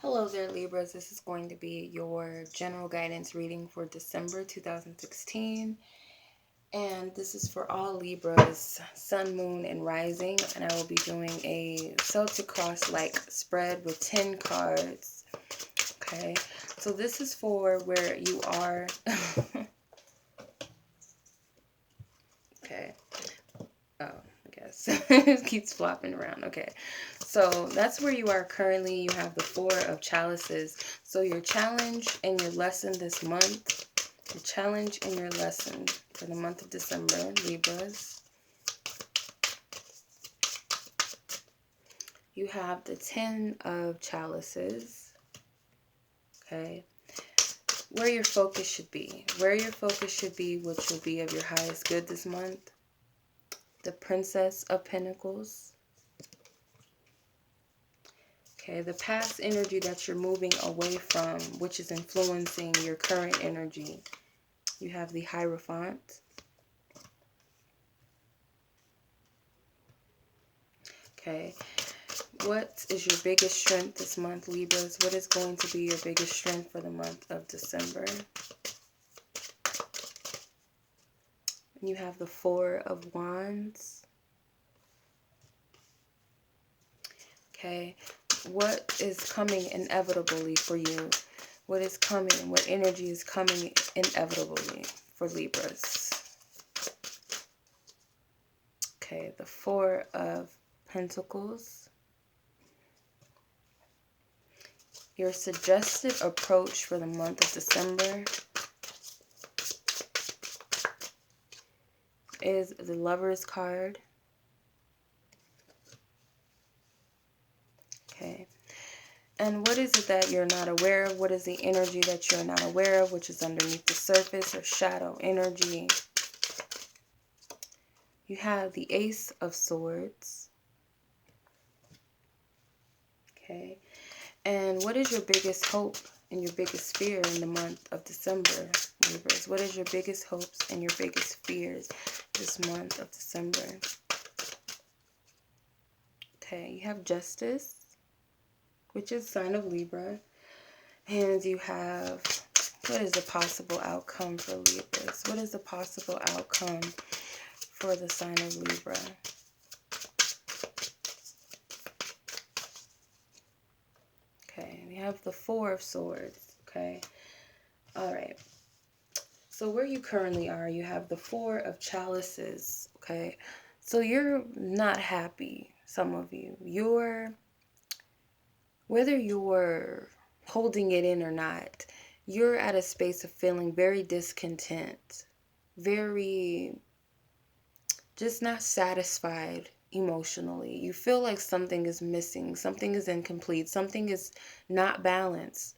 Hello there, Libras. This is going to be your general guidance reading for December 2016. And this is for all Libras, Sun, Moon, and Rising. And I will be doing a Celtic Cross-like spread with 10 cards. Okay, so this is for where you are. Okay. Oh, I guess. It keeps flopping around. Okay. So that's where you are currently. You have the Four of Chalices. So your challenge and your lesson this month. Your challenge and your lesson for the month of December, Libras. You have the Ten of Chalices. Okay. Where your focus should be. Where your focus should be, which will be of your highest good this month. The Princess of Pentacles. Okay, the past energy that you're moving away from, which is influencing your current energy. You have the Hierophant. Okay, what is your biggest strength this month, Libras? What is going to be your biggest strength for the month of December? You have the Four of Wands. Okay, what is coming inevitably for you? What is coming? What energy is coming inevitably for Libras? Okay, the Four of Pentacles. Your suggested approach for the month of December is the Lover's card. Okay. And what is it that you're not aware of? What is the energy that you're not aware of, which is underneath the surface or shadow energy? You have the Ace of Swords. Okay. And what is your biggest hope and your biggest fear in the month of December, Libras? What is your biggest hopes and your biggest fears this month of December? Okay, you have Justice, which is sign of Libra. And you have, what is the possible outcome for Libras? What is the possible outcome for the sign of Libra? Okay, and you have the Four of Swords. Okay, all right. So where you currently are, you have the Four of Chalices. Okay, so you're not happy, some of you. Whether you're holding it in or not, you're at a space of feeling very discontent, very just not satisfied emotionally. You feel like something is missing, something is incomplete, something is not balanced.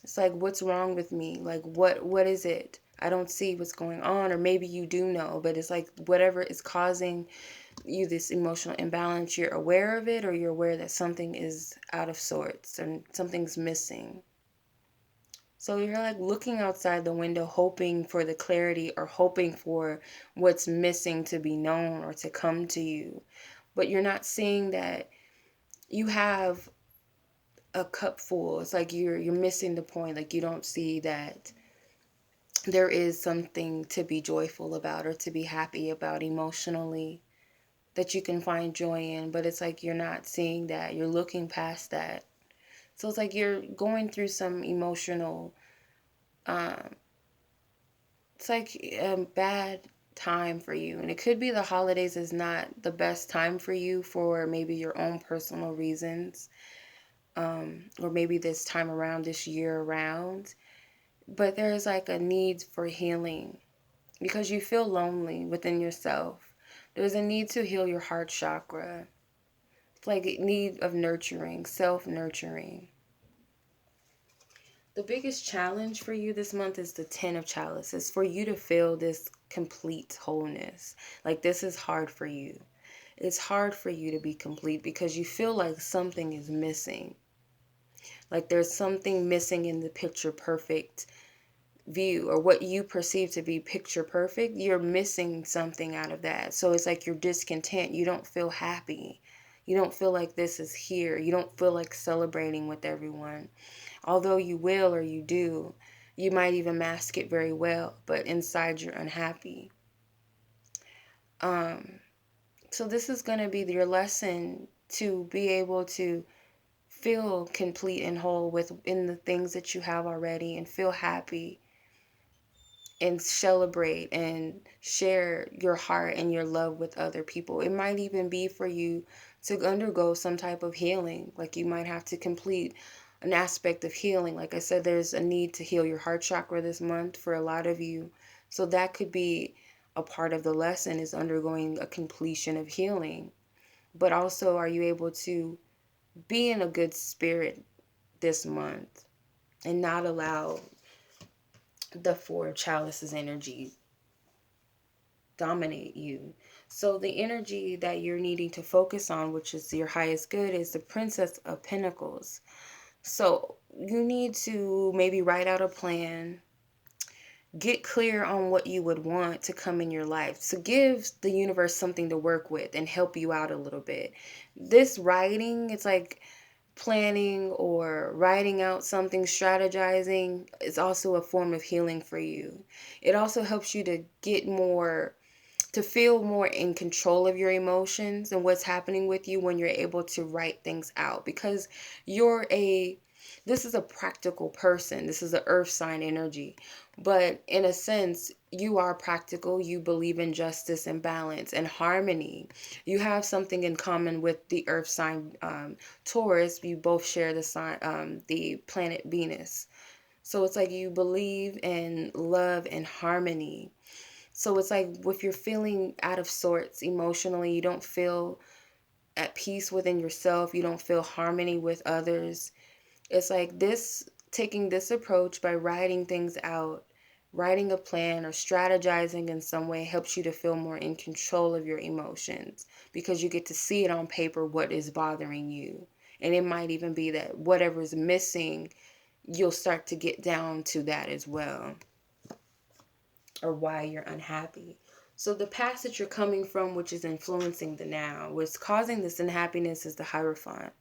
It's like, what's wrong with me? Like, what is it? I don't see what's going on. Or maybe you do know, but it's like whatever is causing you this emotional imbalance, you're aware of it, or you're aware that something is out of sorts and something's missing. So you're like looking outside the window, hoping for the clarity or hoping for what's missing to be known or to come to you. But you're not seeing that you have a cup full. It's like you're missing the point. Like you don't see that there is something to be joyful about or to be happy about emotionally that you can find joy in. But it's like you're not seeing that. You're looking past that. So it's like you're going through some emotional it's like a bad time for you, and it could be the holidays is not the best time for you for maybe your own personal reasons, or maybe this time around, this year around, but there's like a need for healing because you feel lonely within yourself. There's a need to heal your heart chakra. It's like a need of nurturing, self-nurturing. The biggest challenge for you this month is the Ten of Chalices, for you to feel this complete wholeness. Like this is hard for you. It's hard for you to be complete because you feel like something is missing. Like there's something missing in the picture perfect view, or what you perceive to be picture perfect. You're missing something out of that. So it's like you're discontent. You don't feel happy. You don't feel like this is here. You don't feel like celebrating with everyone. Although you will or you do, you might even mask it very well, but inside you're unhappy. So this is going to be your lesson to be able to feel complete and whole within the things that you have already and feel happy and celebrate and share your heart and your love with other people. It might even be for you to undergo some type of healing. Like you might have to complete an aspect of healing. Like I said, there's a need to heal your heart chakra this month for a lot of you. So that could be a part of the lesson, is undergoing a completion of healing. But also, are you able to be in a good spirit this month and not allow the Four of Chalices energy dominate you? So the energy that you're needing to focus on, which is your highest good, is the Princess of Pentacles. So you need to maybe write out a plan, get clear on what you would want to come in your life. So give the universe something to work with and help you out a little bit. This writing, it's like planning or writing out something, strategizing, is also a form of healing for you. It also helps you to feel more in control of your emotions and what's happening with you when you're able to write things out, because this is a practical person. This is an earth sign energy. But in a sense, you are practical. You believe in justice and balance and harmony. You have something in common with the earth sign Taurus. You both share the sign, the planet Venus. So it's like you believe in love and harmony. So it's like if you're feeling out of sorts emotionally, you don't feel at peace within yourself, you don't feel harmony with others. It's like taking this approach by writing things out, writing a plan or strategizing in some way helps you to feel more in control of your emotions, because you get to see it on paper what is bothering you. And it might even be that whatever is missing, you'll start to get down to that as well, or why you're unhappy. So the past that you're coming from, which is influencing the now, what's causing this unhappiness, is the Hierophant.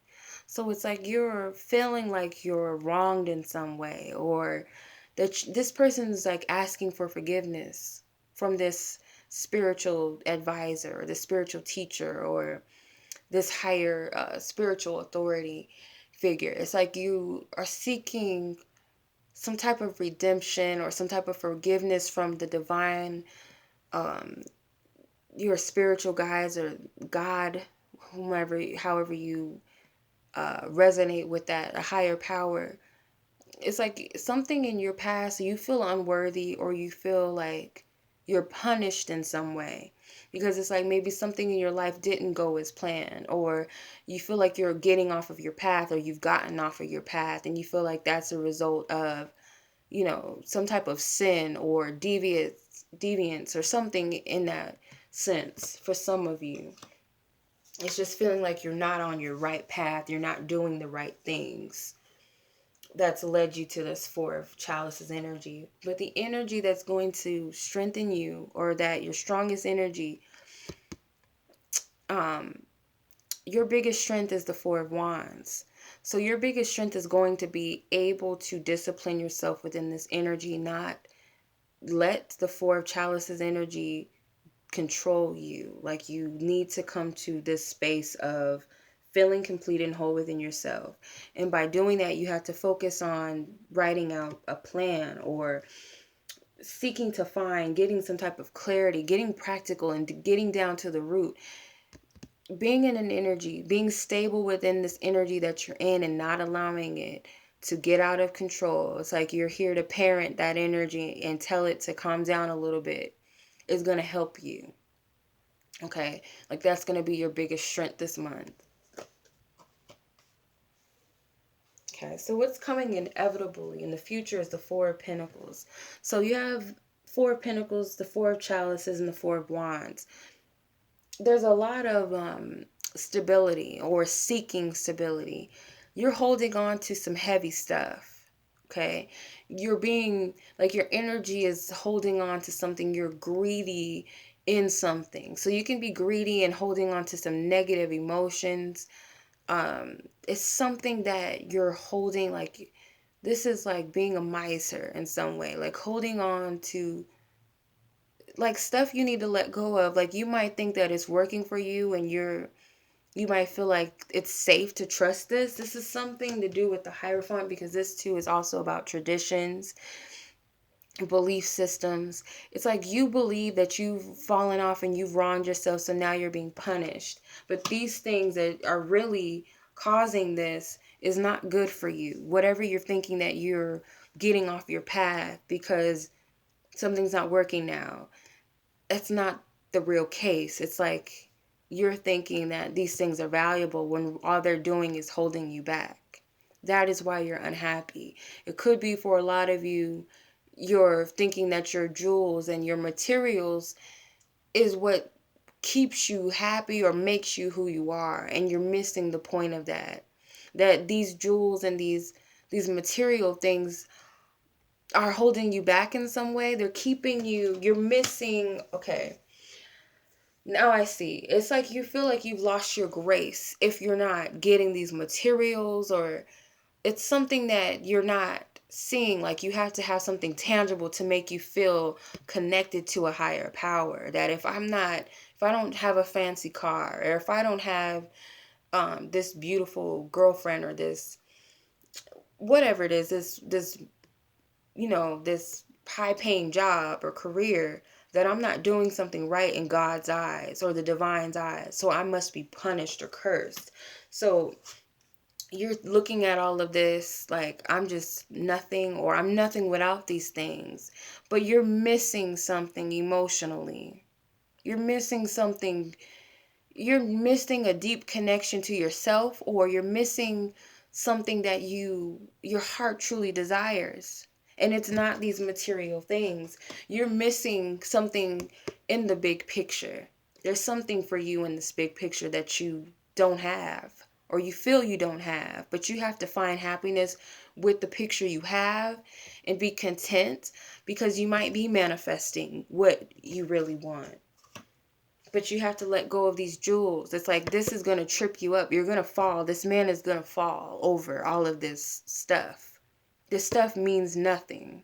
So it's like you're feeling like you're wronged in some way, or that this person is like asking for forgiveness from this spiritual advisor or the spiritual teacher or this higher spiritual authority figure. It's like you are seeking some type of redemption or some type of forgiveness from the divine, your spiritual guides or God, however you resonate with that, a higher power. It's like something in your past, you feel unworthy or you feel like you're punished in some way, because it's like maybe something in your life didn't go as planned, or you feel like you're getting off of your path, or you've gotten off of your path and you feel like that's a result of, some type of sin or deviance or something in that sense. For some of you, it's just feeling like you're not on your right path, you're not doing the right things. That's led you to this Four of Chalices energy. But the energy that's going to strengthen you, or that your strongest energy, your biggest strength is the Four of Wands. So your biggest strength is going to be able to discipline yourself within this energy, not let the Four of Chalices energy control you. Like, you need to come to this space of feeling complete and whole within yourself. And by doing that, you have to focus on writing out a plan, or seeking to find, getting some type of clarity, getting practical and getting down to the root. Being in an energy, being stable within this energy that you're in and not allowing it to get out of control. It's like you're here to parent that energy and tell it to calm down a little bit, is going to help you. Okay, like that's going to be your biggest strength this month. Okay, so what's coming inevitably in the future is the Four of Pentacles. So you have Four of Pentacles, the Four of Chalices, and the Four of Wands. There's a lot of stability, or seeking stability. You're holding on to some heavy stuff. Okay, you're being like, your energy is holding on to something. You're greedy in something. So you can be greedy and holding on to some negative emotions. It's something that you're holding, like this is like being a miser in some way, like holding on to like stuff you need to let go of. Like you might think that it's working for you and you might feel like it's safe to trust this. This is something to do with the Hierophant, because this too is also about traditions, belief systems. It's like you believe that you've fallen off and you've wronged yourself, so now you're being punished. But these things that are really causing this is not good for you. Whatever you're thinking that you're getting off your path because something's not working now, that's not the real case. It's like you're thinking that these things are valuable when all they're doing is holding you back. That is why you're unhappy. It could be for a lot of you, you're thinking that your jewels and your materials is what keeps you happy or makes you who you are, and you're missing the point of that. That these jewels and these material things are holding you back in some way. They're keeping you, you're missing, okay. Now I see. It's like you feel like you've lost your grace if you're not getting these materials, or it's something that you're not seeing. Like you have to have something tangible to make you feel connected to a higher power. That if I don't have a fancy car, or if I don't have this beautiful girlfriend, or this whatever it is, this this high paying job or career, that I'm not doing something right in God's eyes or the divine's eyes. So I must be punished or cursed. So you're looking at all of this like I'm just nothing, or I'm nothing without these things. But you're missing something emotionally. You're missing something. You're missing a deep connection to yourself, or you're missing something that your heart truly desires. And it's not these material things. You're missing something in the big picture. There's something for you in this big picture that you don't have, or you feel you don't have, but you have to find happiness with the picture you have and be content, because you might be manifesting what you really want. But you have to let go of these jewels. It's like this is going to trip you up. You're going to fall. This man is going to fall over all of this stuff. This stuff means nothing.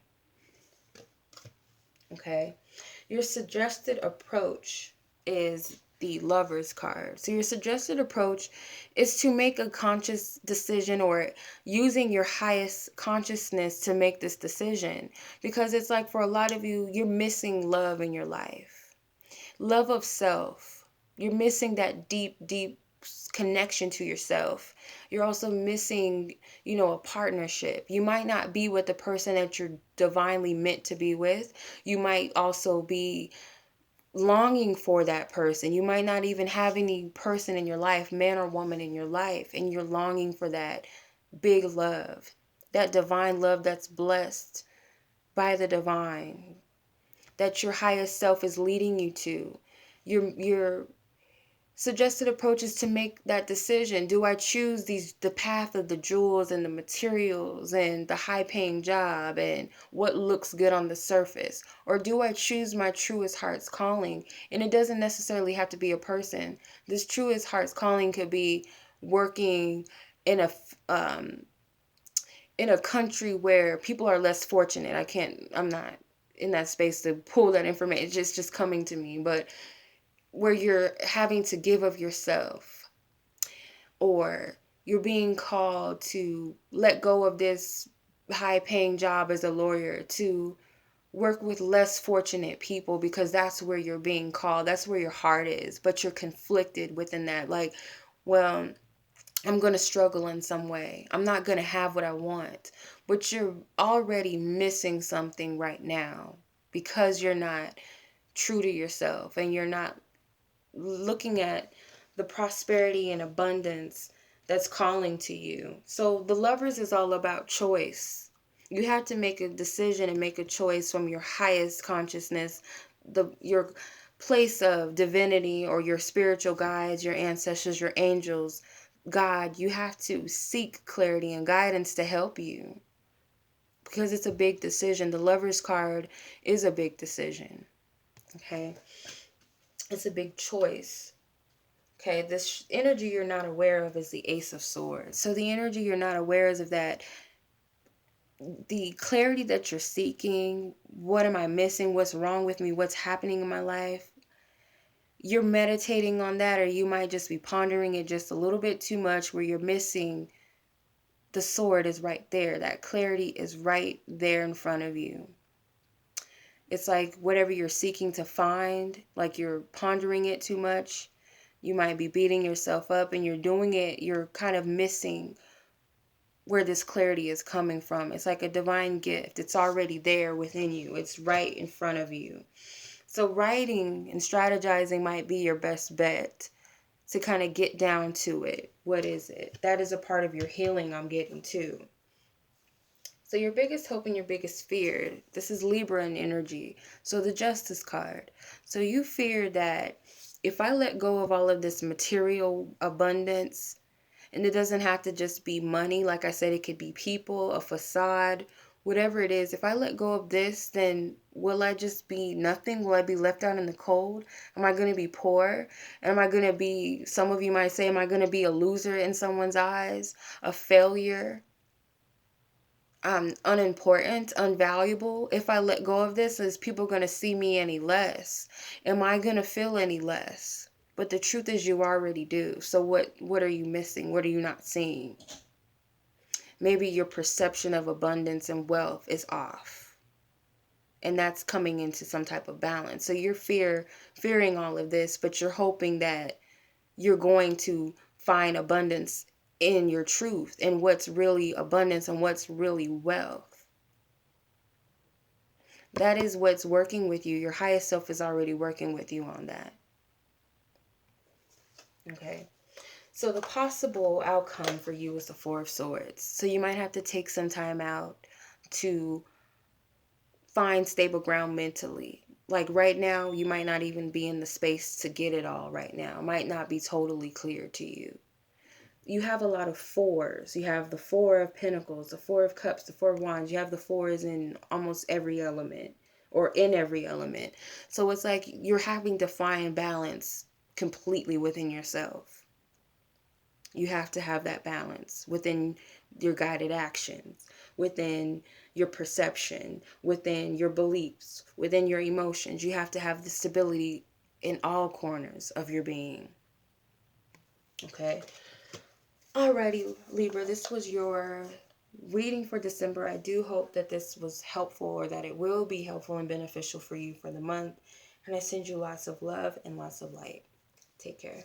Okay? Your suggested approach is the Lover's card. So your suggested approach is to make a conscious decision, or using your highest consciousness to make this decision. Because it's like for a lot of you, you're missing love in your life. Love of self. You're missing that deep, deep connection to yourself. You're also missing, a partnership. You might not be with the person that you're divinely meant to be with. You might also be longing for that person. You might not even have any person in your life, man or woman in your life, and you're longing for that big love, that divine love that's blessed by the divine, that your highest self is leading you to. Your suggested approach is to make that decision. Do I choose the path of the jewels and the materials and the high paying job and what looks good on the surface? Or do I choose my truest heart's calling? And it doesn't necessarily have to be a person. This truest heart's calling could be working in a country where people are less fortunate. I'm not in that space to pull that information. It's just coming to me. But where you're having to give of yourself, or you're being called to let go of this high paying job as a lawyer to work with less fortunate people, because that's where you're being called. That's where your heart is. But you're conflicted within that. Like, well, I'm going to struggle in some way. I'm not going to have what I want. But you're already missing something right now, because you're not true to yourself, and you're not looking at the prosperity and abundance that's calling to you. So the Lovers is all about choice. You have to make a decision and make a choice from your highest consciousness, your place of divinity, or your spiritual guides, your ancestors, your angels, God. You have to seek clarity and guidance to help you, because it's a big decision. The Lover's card is a big decision. Okay? It's a big choice. Okay, this energy you're not aware of is the Ace of Swords. So the energy you're not aware is of that, the clarity that you're seeking. What am I missing? What's wrong with me? What's happening in my life? You're meditating on that, or you might just be pondering it just a little bit too much, where you're missing the sword is right there. That clarity is right there in front of you. It's like whatever you're seeking to find, like you're pondering it too much. You might be beating yourself up and you're doing it, you're kind of missing where this clarity is coming from. It's like a divine gift. It's already there within you. It's right in front of you. So writing and strategizing might be your best bet to kind of get down to it. What is it? That is a part of your healing I'm getting to. So your biggest hope and your biggest fear, this is Libra in energy. So the Justice card. So you fear that if I let go of all of this material abundance, and it doesn't have to just be money. Like I said, it could be people, a facade, whatever it is. If I let go of this, then will I just be nothing? Will I be left out in the cold? Am I going to be poor? Am I going to be, some of you might say, am I going to be a loser in someone's eyes? A failure? Unimportant, unvaluable? If I let go of this, is people going to see me any less? Am I going to feel any less? But the truth is you already do. So what are you missing? What are you not seeing? Maybe your perception of abundance and wealth is off. And that's coming into some type of balance. So you're fearing all of this, but you're hoping that you're going to find abundance in your truth and what's really abundance and what's really wealth. That is what's working with you. Your highest self is already working with you on that. Okay. So the possible outcome for you is the Four of Swords. So you might have to take some time out to find stable ground mentally. Like right now, you might not even be in the space to get it all right now. It might not be totally clear to you. You have a lot of fours. You have the Four of Pentacles, the Four of Cups, the Four of Wands. You have the fours in almost every element, or in every element. So it's like you're having to find balance completely within yourself. You have to have that balance within your guided actions, within your perception, within your beliefs, within your emotions. You have to have the stability in all corners of your being. Okay. Alrighty, Libra, this was your reading for December. I do hope that this was helpful, or that it will be helpful and beneficial for you for the month. And I send you lots of love and lots of light. Take care.